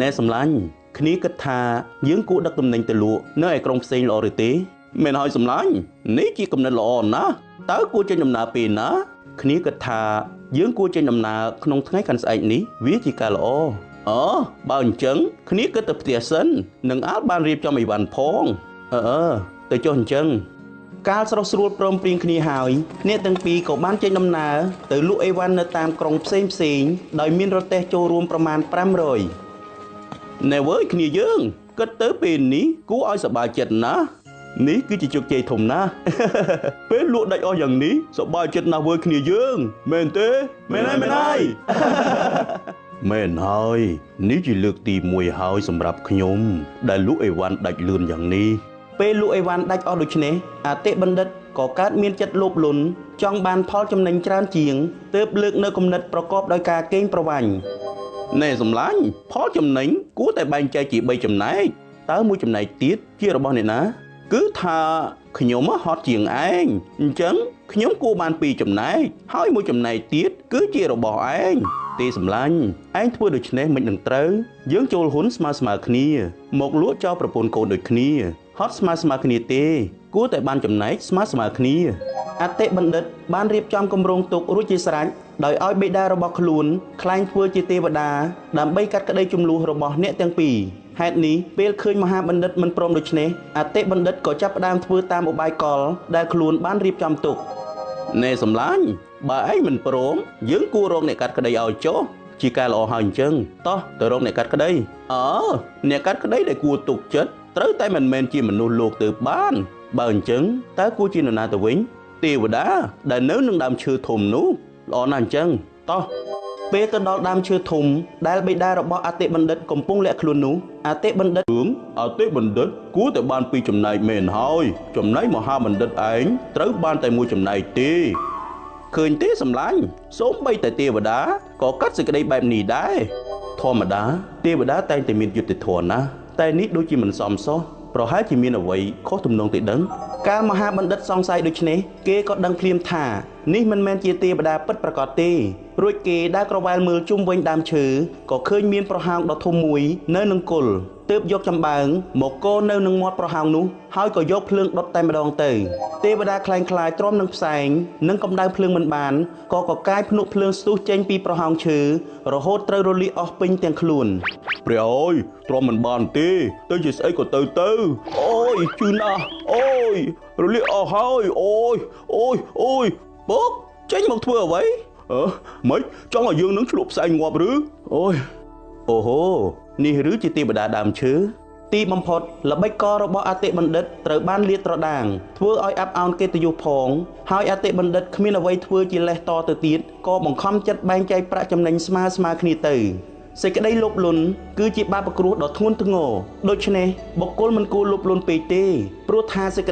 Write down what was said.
ណែសំឡាញ់គ្នាគិតថាយើងគួរដឹកទំនិញទៅលក់នៅឯក្រុងផ្សេងល្អឬទេមែនហើយសំឡាញ់នេះជាគំនិតល្អណាស់តើគួរចេញដំណើរពេលណាគ្នាគិតថាយើងគួរចេញដំណើរក្នុងថ្ងៃខាន់ស្អែកនេះវាជាការល្អអូបើអញ្ចឹងគ្នាគិតទៅផ្ទះសិននឹងអាចបានរៀបចំអីវ៉ាន់ផងទៅចុះអញ្ចឹងកាលស្រស់ស្រួលព្រមព្រៀងគ្នាហើយអ្នកទាំងពីរក៏បានចេញដំណើរទៅលក់អីវ៉ាន់នៅតាមក្រុងផ្សេងដោយមានរទេះចូលរួមប្រមាណ500ណែវើយគ្នាយើងគិតទៅពេលនេះគួរឲ្យសប្បាយចិត្តណាស់នេះគឺជាជោគជ័យធំណាស់ពេលលក់ដាច់អស់យ៉ាងនេះសប្បាយចិត្តណាស់វើយគ្នាយើងមែនទេមែនហើយមែនហើយនេះជាលើកទី1ហើយសម្រាប់ខ្ញុំដែលលក់អីវ៉ាន់ដាច់លឿនយ៉ាងនេះពេលលក់អីវ៉ាន់ដាច់អស់ដូច្នេះអតិបណ្ឌិតក៏កើតមានចិត្តលោភលន់ចង់បានផលចំណេញច្រើនជាងទើបលើកនៅគំនិតប្រកបដោយការកេងប្រវ័ញ្ចណែសំឡាញ់ផលចំណេញគួរតែបែងចែកជា3ចំណែកតើមួយចំណែកទៀតជារបស់អ្នកណាគឺថាខ្ញុំហត់ជាងឯងអញ្ចឹងខ្ញុំគួរបាន2ចំណែកហើយមួយចំណែកទៀតគឺជារបស់ឯងទេសំឡាញ់ឯងធ្វើដូច្នេះមិននឹងត្រូវយើងចូលហ៊ុនស្មើគ្នាមកលក់ចោលប្រពន្ធកូនដូចគ្នាហត់ស្មើគ្នាទេគួរតែបានចំណែកស្មើគ្នាអតិបណ្ឌិតបានរៀបចំគម្រោងទុករួចជាស្រេចដោយឲ្យបិតារបស់ខ្លួនខ្លែងធ្វើជាទេវតាដើម្បីកាត់ក្តីជម្លោះរបស់អ្នកទាំងពីរហេតុនេះពេលឃើញមហាបណ្ឌិតមិនព្រមដូច្នេះអតិបណ្ឌិតក៏ចាប់ផ្ដើមធ្វើតាមឧបាយកលដែលខ្លួនបានរៀបចំទុកណែសំឡាញ់បើឯងមិនព្រមយើងគួររកអ្នកកាត់ក្តីឲ្យចុះជាការល្អហើយអញ្ចឹងតោះទៅរកអ្នកកាត់ក្តីអ្នកកាត់ក្តីដែលគួរទុកចិត្តត្រូវតែមិនមែនជាមនុស្សលោកទៅបានបើអញ្ចឹងតើគួរជានរណាទៅវិញទេវតាដែលនៅនឹងដើមឈើធំនោះល្អណាស់អញ្ចឹងតោះពេលទៅដល់ដើមឈើធំដែលបិតារបស់អតិបណ្ឌិតកំពុងលាក់ខ្លួននោះអតិបណ្ឌិតគួរតែបាន2ចំណែកមែនហើយចំណែកមហាបណ្ឌិតឯងត្រូវបានតែ1ចំណែកទេឃើញទេសំឡាញ់សូម្បីតែទេវតាក៏កាត់សេចក្តីបែបនេះដែរធម្មតាទេវតាតែងតែមានយុត្តិធម៌ណាស់តែនេះដូចជាមិនសមសោះប្រហែលជាមានអ្វីខុសទំនងទេដឹងកាលមហាបណ្ឌិតសង្ស័យដូច្នេះគេក៏ដឹងភ្លាមថានេះមិនមែនជាទេវតាពិតប្រាកដទេរួចគេដើរក្រវ៉ាលមើលជុំវិញដើមឈើក៏ឃើញមានប្រហោងដ៏ធំមួយនៅនឹងគល់ទើបយកចំបើងមកកូរនៅនឹងមាត់ប្រហោងនោះហើយក៏យកភ្លើងដុតតែម្ដងទៅទេវតាខ្លែងខ្លាយទ្រាំនឹងផ្សែងនិងកម្ដៅភ្លើងមិនបានក៏កកាយភ្នក់ភ្លើងស្ទុះចេញពីប្រហោងឈើរហូតត្រូវរលាកអស់ពេញទាំងខ្លួនព្រះអើយទ្រាំមិនបានទេទៅជាស្អីក៏ទៅអូយជឿណាស់អូយរលាកអស់ហើយអូយពុកចេញមកធ្វើអ្វីម៉េចចង់ឲ្យយើងនឹងឆ្លក់ផ្សែងងាប់ឬអូហូនេះឬជាទេវតាដើមឈើទីបំផុតល្បិចករបស់អតិបណ្ឌិតត្រូវបានលាតត្រដាងធ្វើឲ្យអាប់អោនកិត្តិយសផងហើយអតិបណ្ឌិតគ្មានអ្វីធ្វើជាលេសតទៅទៀតក៏បង្ខំចិត្តបែងចែកប្រាក់ចំណេញស្មើគ្នាទៅសេចក្តីលោភលន់គឺជាបាបគ្រោះដ៏ធ្ងន់ធ្ងរដូច្នេះបុគ្គលមិនគួរលោភលន់ពេកទេព្រោះថាសេចក្តី